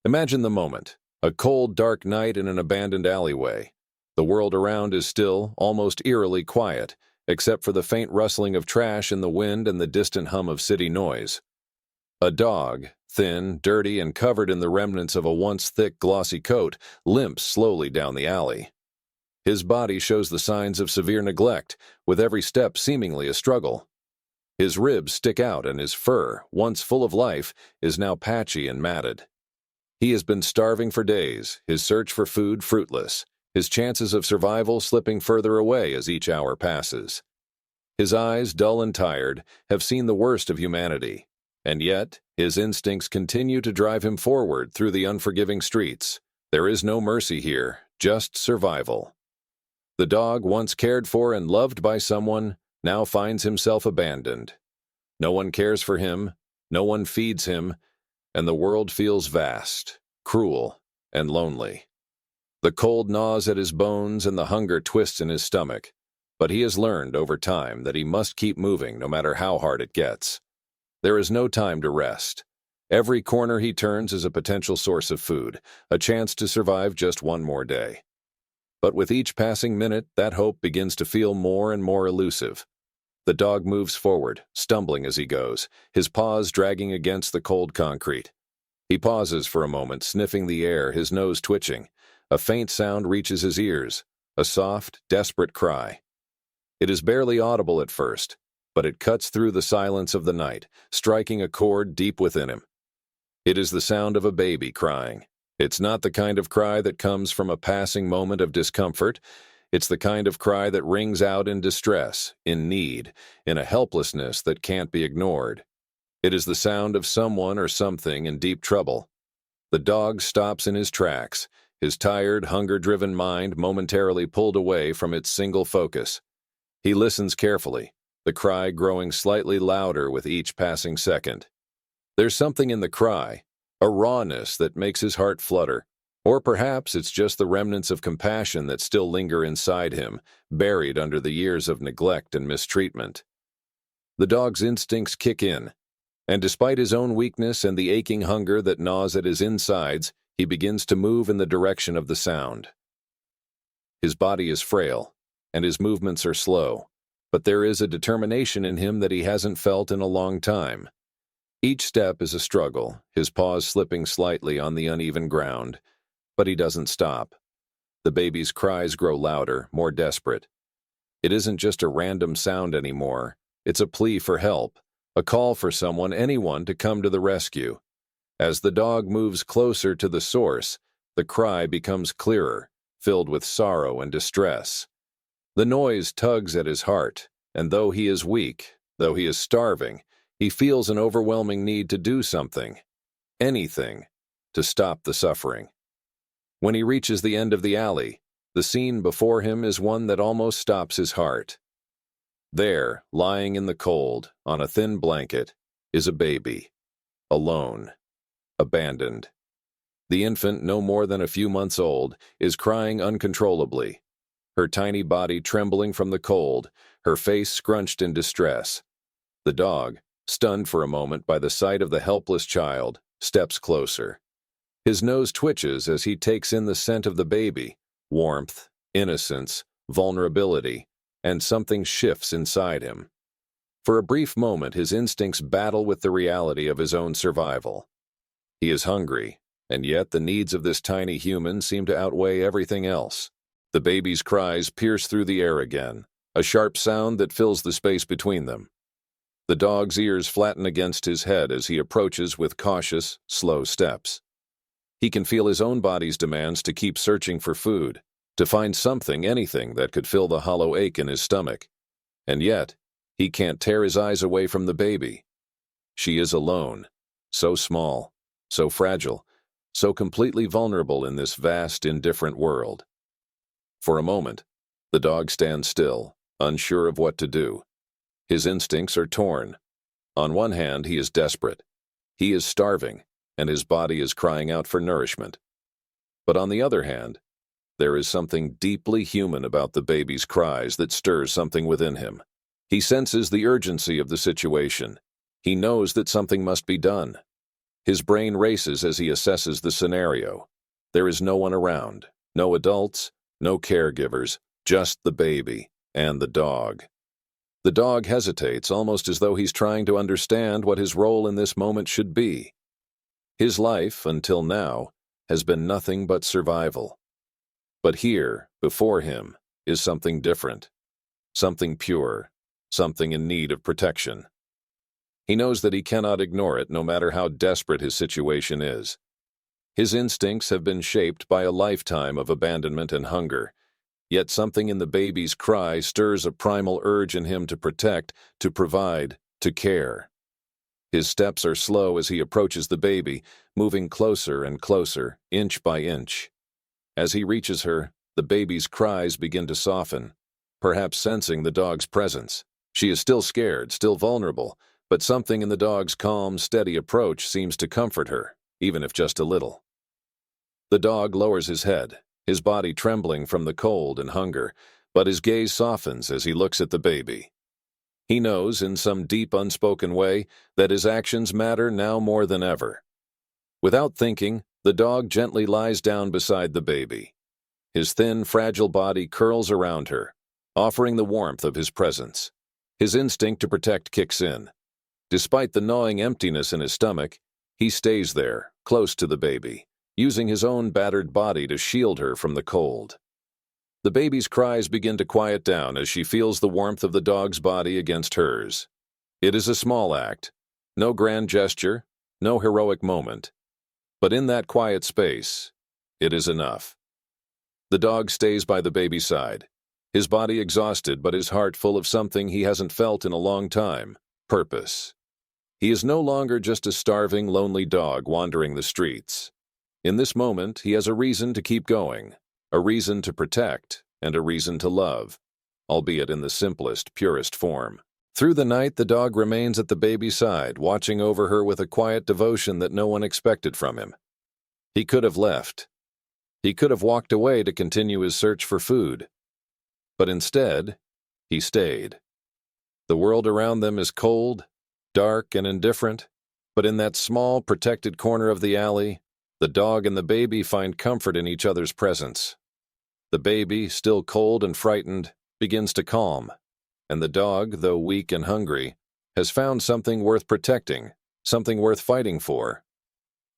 Imagine the moment. A cold, dark night in an abandoned alleyway. The world around is still, almost eerily quiet, except for the faint rustling of trash in the wind and the distant hum of city noise. A dog, thin, dirty, and covered in the remnants of a once thick, glossy coat, limps slowly down the alley. His body shows the signs of severe neglect, with every step seemingly a struggle. His ribs stick out and his fur, once full of life, is now patchy and matted. He has been starving for days, his search for food fruitless, his chances of survival slipping further away as each hour passes. His eyes, dull and tired, have seen the worst of humanity, and yet his instincts continue to drive him forward through the unforgiving streets. There is no mercy here, just survival. The dog, once cared for and loved by someone, now finds himself abandoned. No one cares for him, no one feeds him, and the world feels vast, cruel, and lonely. The cold gnaws at his bones and the hunger twists in his stomach, but he has learned over time that he must keep moving no matter how hard it gets. There is no time to rest. Every corner he turns is a potential source of food, a chance to survive just one more day. But with each passing minute, that hope begins to feel more and more elusive. The dog moves forward, stumbling as he goes, his paws dragging against the cold concrete. He pauses for a moment, sniffing the air, his nose twitching. A faint sound reaches his ears, a soft, desperate cry. It is barely audible at first, but it cuts through the silence of the night, striking a chord deep within him. It is the sound of a baby crying. It's not the kind of cry that comes from a passing moment of discomfort. It's the kind of cry that rings out in distress, in need, in a helplessness that can't be ignored. It is the sound of someone or something in deep trouble. The dog stops in his tracks, his tired, hunger-driven mind momentarily pulled away from its single focus. He listens carefully, the cry growing slightly louder with each passing second. There's something in the cry, a rawness that makes his heart flutter. Or perhaps it's just the remnants of compassion that still linger inside him, buried under the years of neglect and mistreatment. The dog's instincts kick in, and despite his own weakness and the aching hunger that gnaws at his insides, he begins to move in the direction of the sound. His body is frail, and his movements are slow, but there is a determination in him that he hasn't felt in a long time. Each step is a struggle, his paws slipping slightly on the uneven ground. But he doesn't stop. The baby's cries grow louder, more desperate. It isn't just a random sound anymore. It's a plea for help, a call for someone, anyone, to come to the rescue. As the dog moves closer to the source, the cry becomes clearer, filled with sorrow and distress. The noise tugs at his heart, and though he is weak, though he is starving, he feels an overwhelming need to do something, anything, to stop the suffering. When he reaches the end of the alley, the scene before him is one that almost stops his heart. There, lying in the cold, on a thin blanket, is a baby, alone, abandoned. The infant, no more than a few months old, is crying uncontrollably, her tiny body trembling from the cold, her face scrunched in distress. The dog, stunned for a moment by the sight of the helpless child, steps closer. His nose twitches as he takes in the scent of the baby, warmth, innocence, vulnerability, and something shifts inside him. For a brief moment, his instincts battle with the reality of his own survival. He is hungry, and yet the needs of this tiny human seem to outweigh everything else. The baby's cries pierce through the air again, a sharp sound that fills the space between them. The dog's ears flatten against his head as he approaches with cautious, slow steps. He can feel his own body's demands to keep searching for food, to find something, anything that could fill the hollow ache in his stomach. And yet, he can't tear his eyes away from the baby. She is alone, so small, so fragile, so completely vulnerable in this vast, indifferent world. For a moment, the dog stands still, unsure of what to do. His instincts are torn. On one hand, he is desperate. He is starving, and his body is crying out for nourishment. But on the other hand, there is something deeply human about the baby's cries that stirs something within him. He senses the urgency of the situation. He knows that something must be done. His brain races as he assesses the scenario. There is no one around, no adults, no caregivers, just the baby and the dog. The dog hesitates, almost as though he's trying to understand what his role in this moment should be. His life, until now, has been nothing but survival. But here, before him, is something different, something pure, something in need of protection. He knows that he cannot ignore it, no matter how desperate his situation is. His instincts have been shaped by a lifetime of abandonment and hunger, yet something in the baby's cry stirs a primal urge in him to protect, to provide, to care. His steps are slow as he approaches the baby, moving closer and closer, inch by inch. As he reaches her, the baby's cries begin to soften, perhaps sensing the dog's presence. She is still scared, still vulnerable, but something in the dog's calm, steady approach seems to comfort her, even if just a little. The dog lowers his head, his body trembling from the cold and hunger, but his gaze softens as he looks at the baby. He knows, in some deep, unspoken way, that his actions matter now more than ever. Without thinking, the dog gently lies down beside the baby. His thin, fragile body curls around her, offering the warmth of his presence. His instinct to protect kicks in. Despite the gnawing emptiness in his stomach, he stays there, close to the baby, using his own battered body to shield her from the cold. The baby's cries begin to quiet down as she feels the warmth of the dog's body against hers. It is a small act, no grand gesture, no heroic moment. But in that quiet space, it is enough. The dog stays by the baby's side, his body exhausted but his heart full of something he hasn't felt in a long time: purpose. He is no longer just a starving, lonely dog wandering the streets. In this moment, he has a reason to keep going, a reason to protect, and a reason to love, albeit in the simplest, purest form. Through the night, the dog remains at the baby's side, watching over her with a quiet devotion that no one expected from him. He could have left. He could have walked away to continue his search for food. But instead, he stayed. The world around them is cold, dark, and indifferent, but in that small, protected corner of the alley, the dog and the baby find comfort in each other's presence. The baby, still cold and frightened, begins to calm, and the dog, though weak and hungry, has found something worth protecting, something worth fighting for.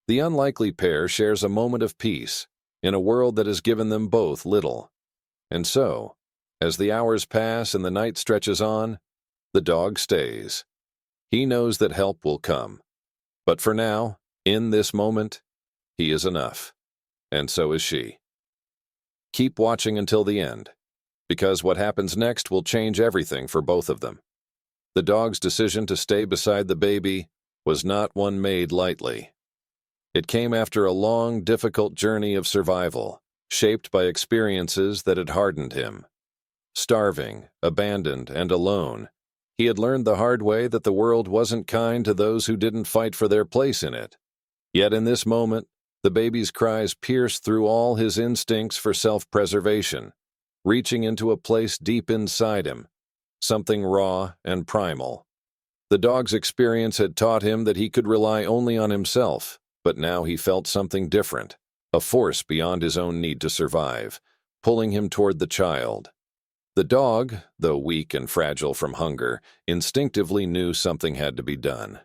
The unlikely pair shares a moment of peace in a world that has given them both little. And so, as the hours pass and the night stretches on, the dog stays. He knows that help will come. But for now, in this moment, he is enough. And so is she. Keep watching until the end, because what happens next will change everything for both of them. The dog's decision to stay beside the baby was not one made lightly. It came after a long, difficult journey of survival, shaped by experiences that had hardened him. Starving, abandoned, and alone, he had learned the hard way that the world wasn't kind to those who didn't fight for their place in it. Yet in this moment, the baby's cries pierced through all his instincts for self-preservation, reaching into a place deep inside him, something raw and primal. The dog's experience had taught him that he could rely only on himself, but now he felt something different, a force beyond his own need to survive, pulling him toward the child. The dog, though weak and fragile from hunger, instinctively knew something had to be done.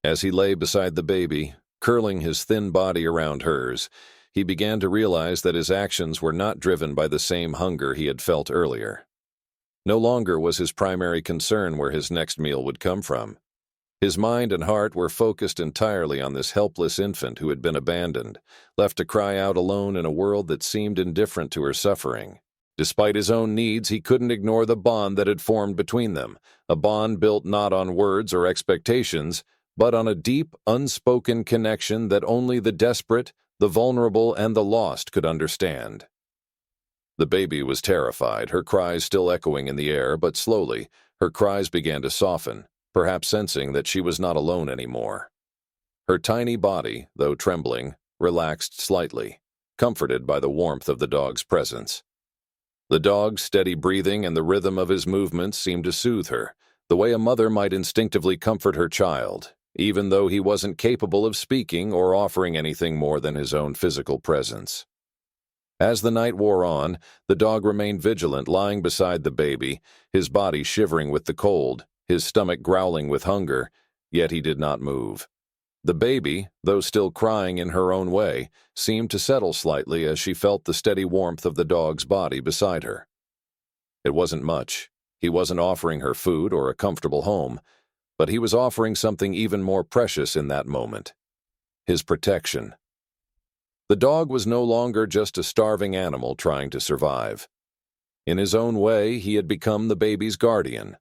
As he lay beside the baby, curling his thin body around hers, he began to realize that his actions were not driven by the same hunger he had felt earlier. No longer was his primary concern where his next meal would come from. His mind and heart were focused entirely on this helpless infant who had been abandoned, left to cry out alone in a world that seemed indifferent to her suffering. Despite his own needs, he couldn't ignore the bond that had formed between them, a bond built not on words or expectations, but on a deep, unspoken connection that only the desperate, the vulnerable, and the lost could understand. The baby was terrified, her cries still echoing in the air, but slowly, her cries began to soften, perhaps sensing that she was not alone anymore. Her tiny body, though trembling, relaxed slightly, comforted by the warmth of the dog's presence. The dog's steady breathing and the rhythm of his movements seemed to soothe her, the way a mother might instinctively comfort her child. even though he wasn't capable of speaking or offering anything more than his own physical presence. As the night wore on, the dog remained vigilant, lying beside the baby, his body shivering with the cold, his stomach growling with hunger, yet he did not move. The baby, though still crying in her own way, seemed to settle slightly as she felt the steady warmth of the dog's body beside her. It wasn't much. He wasn't offering her food or a comfortable home, but he was offering something even more precious in that moment: his protection. The dog was no longer just a starving animal trying to survive. In his own way, he had become the baby's guardian.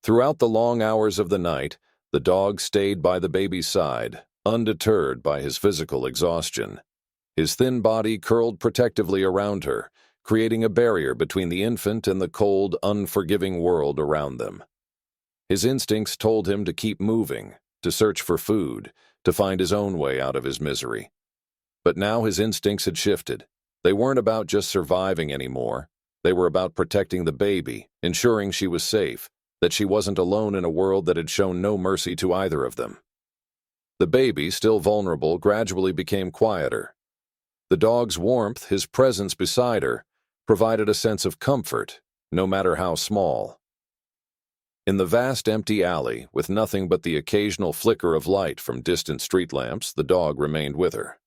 Throughout the long hours of the night, the dog stayed by the baby's side, undeterred by his physical exhaustion. His thin body curled protectively around her, creating a barrier between the infant and the cold, unforgiving world around them. His instincts told him to keep moving, to search for food, to find his own way out of his misery. But now his instincts had shifted. They weren't about just surviving anymore. They were about protecting the baby, ensuring she was safe, that she wasn't alone in a world that had shown no mercy to either of them. The baby, still vulnerable, gradually became quieter. The dog's warmth, his presence beside her, provided a sense of comfort, no matter how small. In the vast empty alley, with nothing but the occasional flicker of light from distant street lamps, the dog remained with her.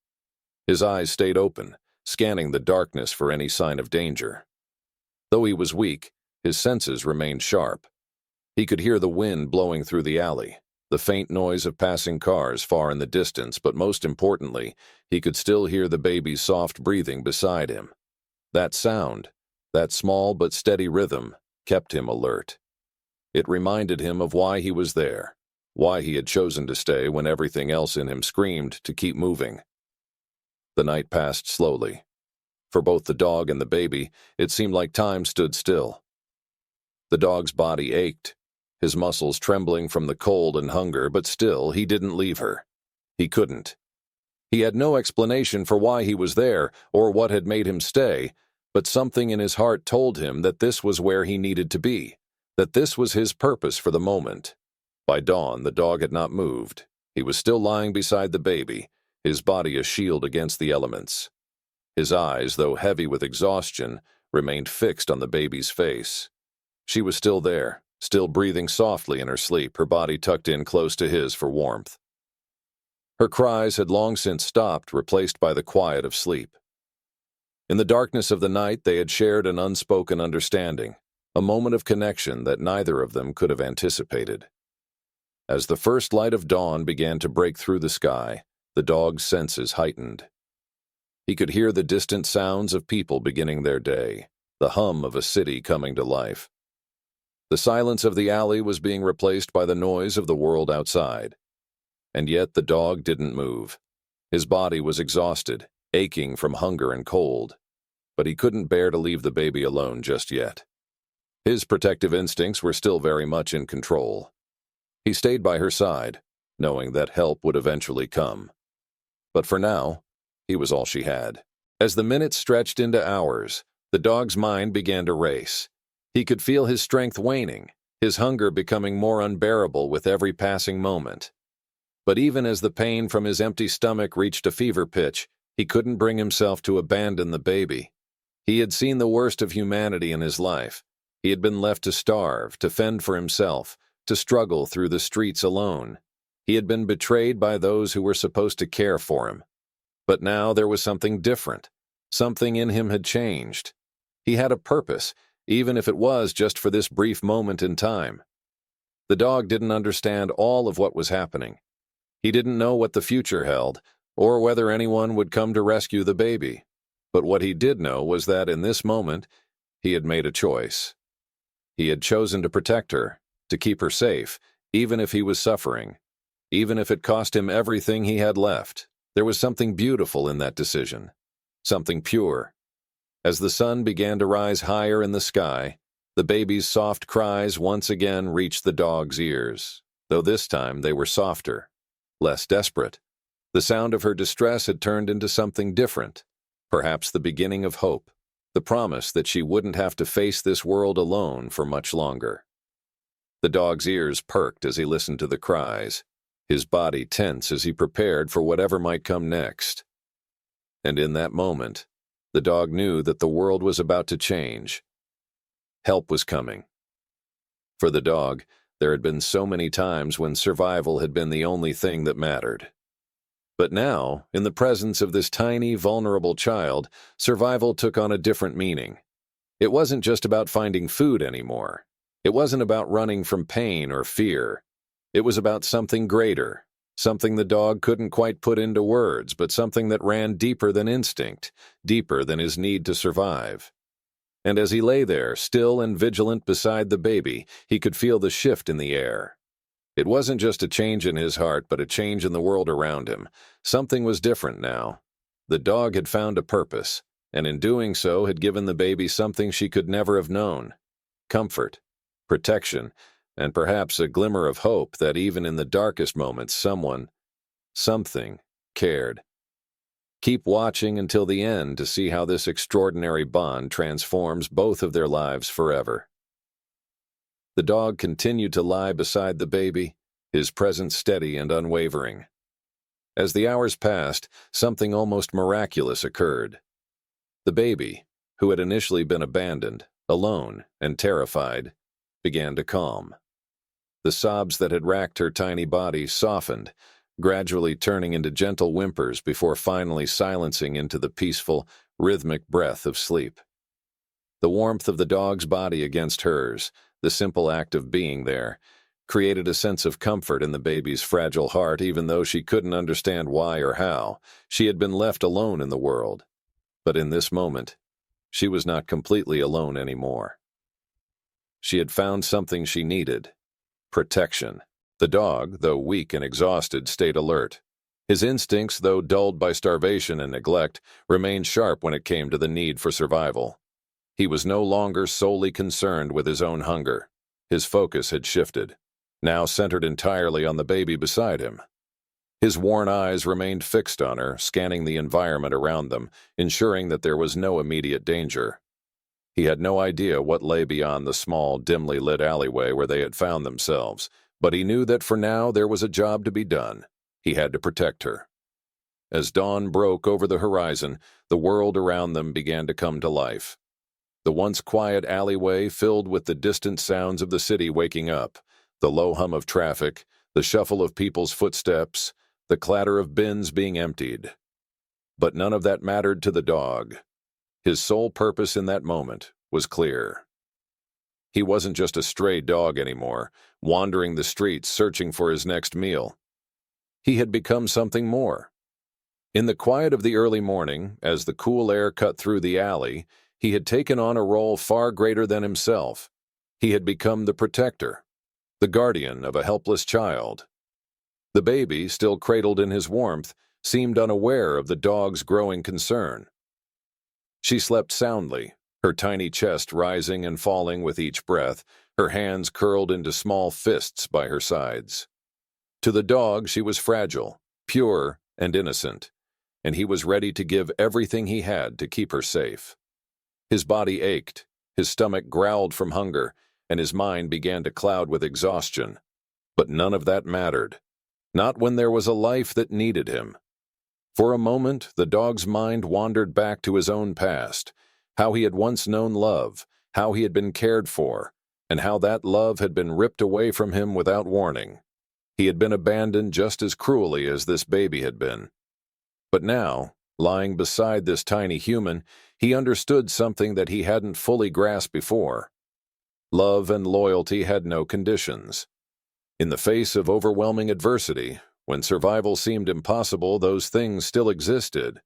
His eyes stayed open, scanning the darkness for any sign of danger. Though he was weak, his senses remained sharp. He could hear the wind blowing through the alley, the faint noise of passing cars far in the distance, but most importantly, he could still hear the baby's soft breathing beside him. That sound, that small but steady rhythm, kept him alert. It reminded him of why he was there, why he had chosen to stay when everything else in him screamed to keep moving. The night passed slowly. For both the dog and the baby, it seemed like time stood still. The dog's body ached, his muscles trembling from the cold and hunger, but still he didn't leave her. He couldn't. He had no explanation for why he was there or what had made him stay, but something in his heart told him that this was where he needed to be, that this was his purpose for the moment. By dawn, the dog had not moved. He was still lying beside the baby, his body a shield against the elements. His eyes, though heavy with exhaustion, remained fixed on the baby's face. She was still there, still breathing softly in her sleep, her body tucked in close to his for warmth. Her cries had long since stopped, replaced by the quiet of sleep. In the darkness of the night, they had shared an unspoken understanding, a moment of connection that neither of them could have anticipated. As the first light of dawn began to break through the sky, the dog's senses heightened. He could hear the distant sounds of people beginning their day, the hum of a city coming to life. The silence of the alley was being replaced by the noise of the world outside. And yet the dog didn't move. His body was exhausted, aching from hunger and cold, but he couldn't bear to leave the baby alone just yet. His protective instincts were still very much in control. He stayed by her side, knowing that help would eventually come. But for now, he was all she had. As the minutes stretched into hours, the dog's mind began to race. He could feel his strength waning, his hunger becoming more unbearable with every passing moment. But even as the pain from his empty stomach reached a fever pitch, he couldn't bring himself to abandon the baby. He had seen the worst of humanity in his life. He had been left to starve, to fend for himself, to struggle through the streets alone. He had been betrayed by those who were supposed to care for him. But now there was something different. Something in him had changed. He had a purpose, even if it was just for this brief moment in time. The dog didn't understand all of what was happening. He didn't know what the future held, or whether anyone would come to rescue the baby. But what he did know was that in this moment, he had made a choice. He had chosen to protect her, to keep her safe, even if he was suffering, even if it cost him everything he had left. There was something beautiful in that decision, something pure. As the sun began to rise higher in the sky, the baby's soft cries once again reached the dog's ears, though this time they were softer, less desperate. The sound of her distress had turned into something different, perhaps the beginning of hope, the promise that she wouldn't have to face this world alone for much longer. The dog's ears perked as he listened to the cries. his body tense as he prepared for whatever might come next. And in that moment, the dog knew that the world was about to change. Help was coming. For the dog, there had been so many times when survival had been the only thing that mattered. But now, in the presence of this tiny, vulnerable child, survival took on a different meaning. It wasn't just about finding food anymore. It wasn't about running from pain or fear. It was about something greater, something the dog couldn't quite put into words, but something that ran deeper than instinct, deeper than his need to survive. And as he lay there, still and vigilant beside the baby, he could feel the shift in the air. It wasn't just a change in his heart, but a change in the world around him. Something was different now. The dog had found a purpose, and in doing so had given the baby something she could never have known: comfort, protection, and perhaps a glimmer of hope that even in the darkest moments something cared. Keep watching until the end to see how this extraordinary bond transforms both of their lives forever. The dog continued to lie beside the baby, his presence steady and unwavering. As the hours passed, something almost miraculous occurred. The baby, who had initially been abandoned, alone, and terrified, began to calm. The sobs that had racked her tiny body softened, gradually turning into gentle whimpers before finally silencing into the peaceful, rhythmic breath of sleep. The warmth of the dog's body against hers, the simple act of being there, created a sense of comfort in the baby's fragile heart, even though she couldn't understand why or how. She had been left alone in the world. But in this moment, she was not completely alone anymore. She had found something she needed: protection. The dog, though weak and exhausted, stayed alert. His instincts, though dulled by starvation and neglect, remained sharp when it came to the need for survival. He was no longer solely concerned with his own hunger. His focus had shifted, now centered entirely on the baby beside him. His worn eyes remained fixed on her, scanning the environment around them, ensuring that there was no immediate danger. He had no idea what lay beyond the small, dimly lit alleyway where they had found themselves, but he knew that for now there was a job to be done. He had to protect her. As dawn broke over the horizon, the world around them began to come to life. The once quiet alleyway filled with the distant sounds of the city waking up, the low hum of traffic, the shuffle of people's footsteps, the clatter of bins being emptied. But none of that mattered to the dog. His sole purpose in that moment was clear. He wasn't just a stray dog anymore, wandering the streets searching for his next meal. He had become something more. In the quiet of the early morning, as the cool air cut through the alley, he had taken on a role far greater than himself. He had become the protector, the guardian of a helpless child. The baby, still cradled in his warmth, seemed unaware of the dog's growing concern. She slept soundly, her tiny chest rising and falling with each breath, her hands curled into small fists by her sides. To the dog, she was fragile, pure, and innocent, and he was ready to give everything he had to keep her safe. His body ached, his stomach growled from hunger, and his mind began to cloud with exhaustion. But none of that mattered, not when there was a life that needed him. For a moment, the dog's mind wandered back to his own past, how he had once known love, how he had been cared for, and how that love had been ripped away from him without warning. He had been abandoned just as cruelly as this baby had been. But now, lying beside this tiny human, he understood something that he hadn't fully grasped before. Love and loyalty had no conditions. In the face of overwhelming adversity, when survival seemed impossible, those things still existed.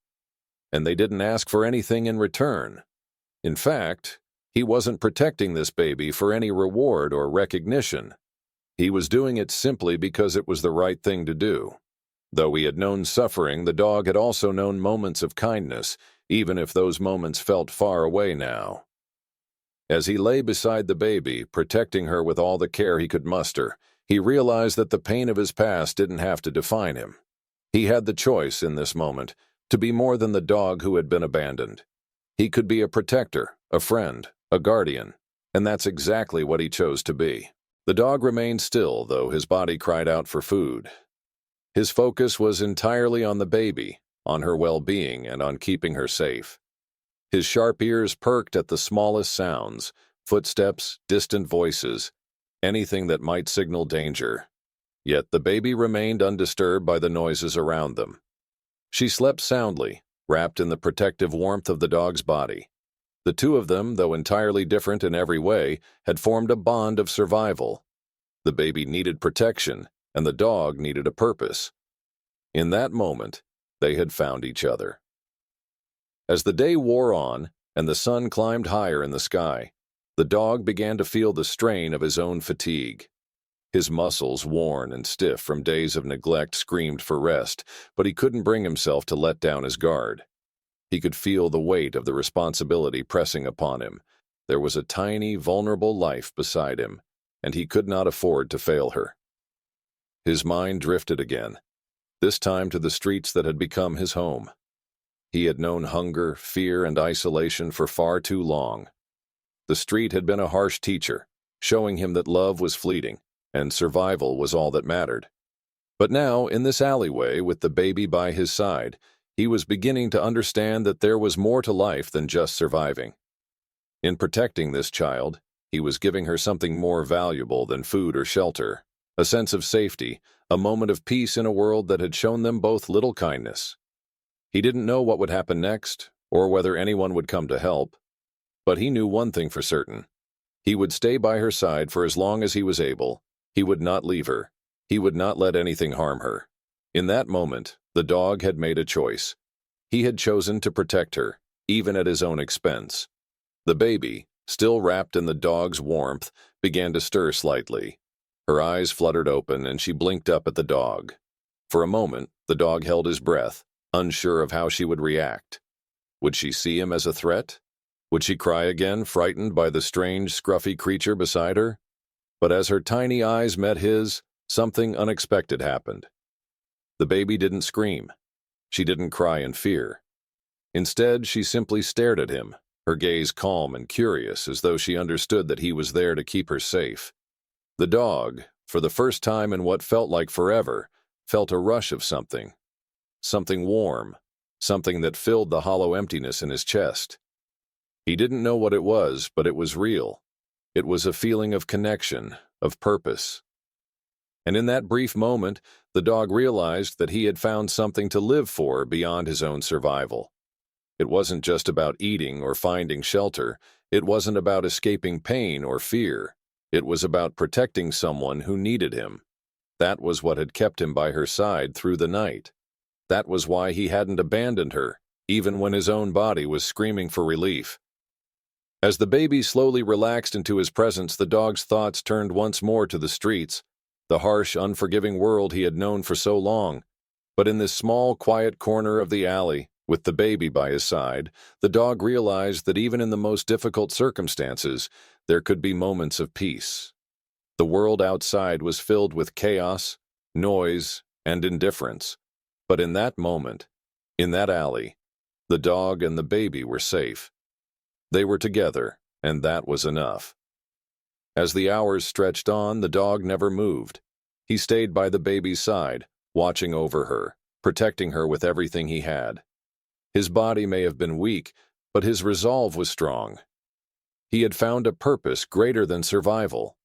And they didn't ask for anything in return. In fact, he wasn't protecting this baby for any reward or recognition. He was doing it simply because it was the right thing to do. Though he had known suffering, the dog had also known moments of kindness, even if those moments felt far away now. As he lay beside the baby, protecting her with all the care he could muster, he realized that the pain of his past didn't have to define him. He had the choice in this moment to be more than the dog who had been abandoned. He could be a protector, a friend, a guardian, and that's exactly what he chose to be. The dog remained still, though his body cried out for food. His focus was entirely on the baby, on her well-being, and on keeping her safe. His sharp ears perked at the smallest sounds, footsteps, distant voices, anything that might signal danger. Yet the baby remained undisturbed by the noises around them. She slept soundly, wrapped in the protective warmth of the dog's body. The two of them, though entirely different in every way, had formed a bond of survival. The baby needed protection, and the dog needed a purpose. In that moment, they had found each other. As the day wore on, and the sun climbed higher in the sky, the dog began to feel the strain of his own fatigue. His muscles, worn and stiff from days of neglect, screamed for rest, but he couldn't bring himself to let down his guard. He could feel the weight of the responsibility pressing upon him. There was a tiny, vulnerable life beside him, and he could not afford to fail her. His mind drifted again, this time to the streets that had become his home. He had known hunger, fear, and isolation for far too long. The street had been a harsh teacher, showing him that love was fleeting, and survival was all that mattered. But now, in this alleyway, with the baby by his side, he was beginning to understand that there was more to life than just surviving. In protecting this child, he was giving her something more valuable than food or shelter, a sense of safety, a moment of peace in a world that had shown them both little kindness. He didn't know what would happen next, or whether anyone would come to help, but he knew one thing for certain. He would stay by her side for as long as he was able. He would not leave her. He would not let anything harm her. In that moment, the dog had made a choice. He had chosen to protect her, even at his own expense. The baby, still wrapped in the dog's warmth, began to stir slightly. Her eyes fluttered open, and she blinked up at the dog. For a moment, the dog held his breath, unsure of how she would react. Would she see him as a threat? Would she cry again, frightened by the strange, scruffy creature beside her? But as her tiny eyes met his, something unexpected happened. The baby didn't scream. She didn't cry in fear. Instead, she simply stared at him, her gaze calm and curious, as though she understood that he was there to keep her safe. The dog, for the first time in what felt like forever, felt a rush of something. Something warm, something that filled the hollow emptiness in his chest. He didn't know what it was, but it was real. It was a feeling of connection, of purpose. And in that brief moment, the dog realized that he had found something to live for beyond his own survival. It wasn't just about eating or finding shelter. It wasn't about escaping pain or fear. It was about protecting someone who needed him. That was what had kept him by her side through the night. That was why he hadn't abandoned her, even when his own body was screaming for relief. As the baby slowly relaxed into his presence, the dog's thoughts turned once more to the streets, the harsh, unforgiving world he had known for so long. But in this small, quiet corner of the alley, with the baby by his side, the dog realized that even in the most difficult circumstances, there could be moments of peace. The world outside was filled with chaos, noise, and indifference. But in that moment, in that alley, the dog and the baby were safe. They were together, and that was enough. As the hours stretched on, the dog never moved. He stayed by the baby's side, watching over her, protecting her with everything he had. His body may have been weak, but his resolve was strong. He had found a purpose greater than survival.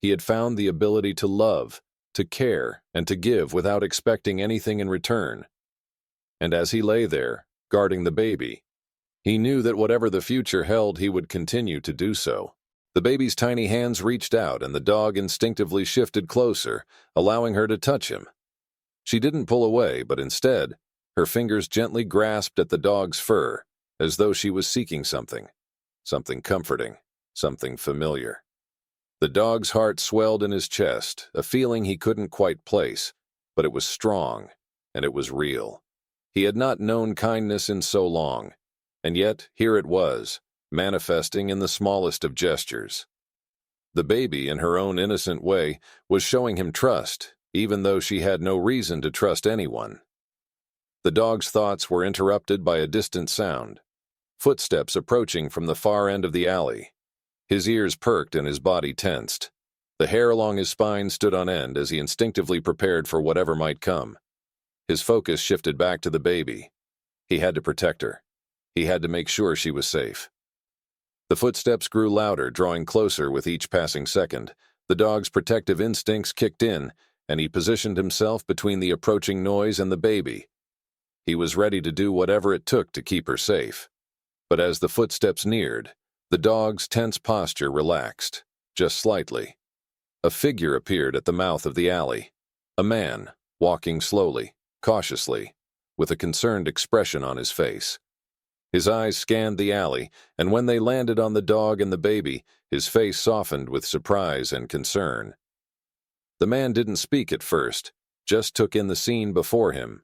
He had found the ability to love, to care, and to give without expecting anything in return. And as he lay there, guarding the baby, he knew that whatever the future held, he would continue to do so. The baby's tiny hands reached out, and the dog instinctively shifted closer, allowing her to touch him. She didn't pull away, but instead, her fingers gently grasped at the dog's fur, as though she was seeking something comforting, something familiar. The dog's heart swelled in his chest, a feeling he couldn't quite place, but it was strong, and it was real. He had not known kindness in so long, and yet here it was, manifesting in the smallest of gestures. The baby, in her own innocent way, was showing him trust, even though she had no reason to trust anyone. The dog's thoughts were interrupted by a distant sound, footsteps approaching from the far end of the alley. His ears perked and his body tensed. The hair along his spine stood on end as he instinctively prepared for whatever might come. His focus shifted back to the baby. He had to protect her. He had to make sure she was safe. The footsteps grew louder, drawing closer with each passing second. The dog's protective instincts kicked in, and he positioned himself between the approaching noise and the baby. He was ready to do whatever it took to keep her safe. But as the footsteps neared, the dog's tense posture relaxed, just slightly. A figure appeared at the mouth of the alley. A man, walking slowly, cautiously, with a concerned expression on his face. His eyes scanned the alley, and when they landed on the dog and the baby, his face softened with surprise and concern. The man didn't speak at first, just took in the scene before him.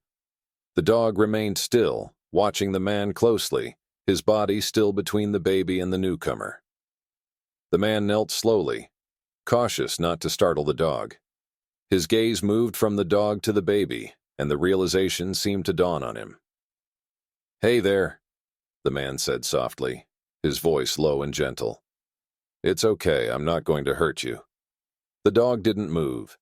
The dog remained still, watching the man closely, his body still between the baby and the newcomer. The man knelt slowly, cautious not to startle the dog. His gaze moved from the dog to the baby, and the realization seemed to dawn on him. "Hey there," the man said softly, his voice low and gentle. "It's okay, I'm not going to hurt you." The dog didn't move.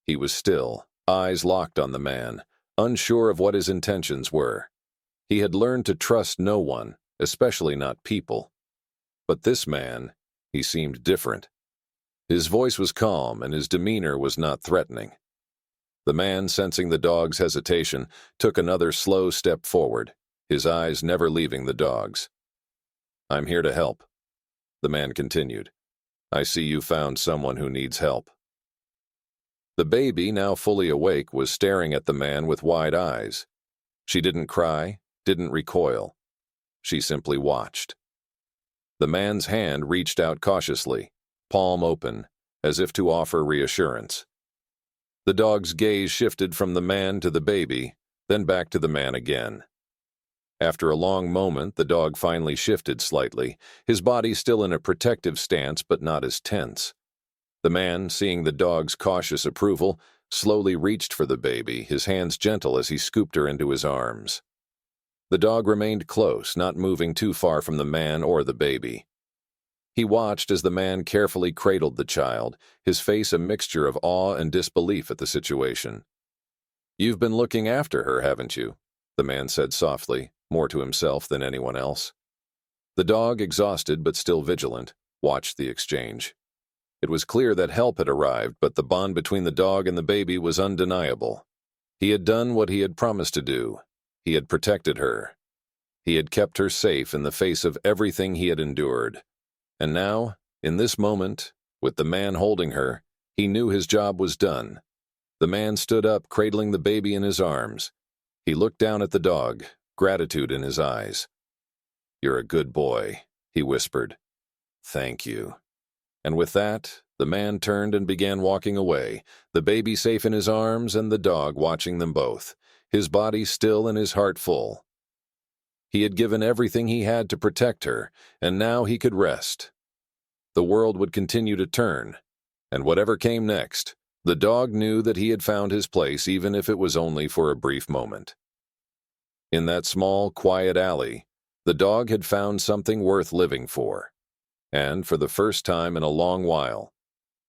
He was still, eyes locked on the man, unsure of what his intentions were. He had learned to trust no one, especially not people. But this man, he seemed different. His voice was calm, and his demeanor was not threatening. The man, sensing the dog's hesitation, took another slow step forward, his eyes never leaving the dog's. "I'm here to help," the man continued. "I see you found someone who needs help." The baby, now fully awake, was staring at the man with wide eyes. She didn't cry, didn't recoil. She simply watched. The man's hand reached out cautiously, palm open, as if to offer reassurance. The dog's gaze shifted from the man to the baby, then back to the man again. After a long moment, the dog finally shifted slightly, his body still in a protective stance but not as tense. The man, seeing the dog's cautious approval, slowly reached for the baby, his hands gentle as he scooped her into his arms. The dog remained close, not moving too far from the man or the baby. He watched as the man carefully cradled the child, his face a mixture of awe and disbelief at the situation. "You've been looking after her, haven't you?" the man said softly, more to himself than anyone else. The dog, exhausted but still vigilant, watched the exchange. It was clear that help had arrived, but the bond between the dog and the baby was undeniable. He had done what he had promised to do. He had protected her. He had kept her safe in the face of everything he had endured. And now, in this moment, with the man holding her, he knew his job was done. The man stood up, cradling the baby in his arms. He looked down at the dog, gratitude in his eyes. "You're a good boy," he whispered. "Thank you." And with that, the man turned and began walking away, the baby safe in his arms and the dog watching them both, his body still and his heart full. He had given everything he had to protect her, and now he could rest. The world would continue to turn, and whatever came next, the dog knew that he had found his place, even if it was only for a brief moment. In that small, quiet alley, the dog had found something worth living for. And for the first time in a long while,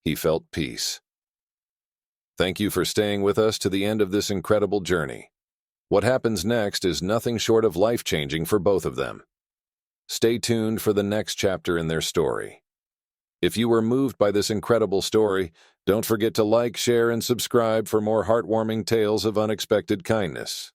he felt peace. Thank you for staying with us to the end of this incredible journey. What happens next is nothing short of life-changing for both of them. Stay tuned for the next chapter in their story. If you were moved by this incredible story, don't forget to like, share, and subscribe for more heartwarming tales of unexpected kindness.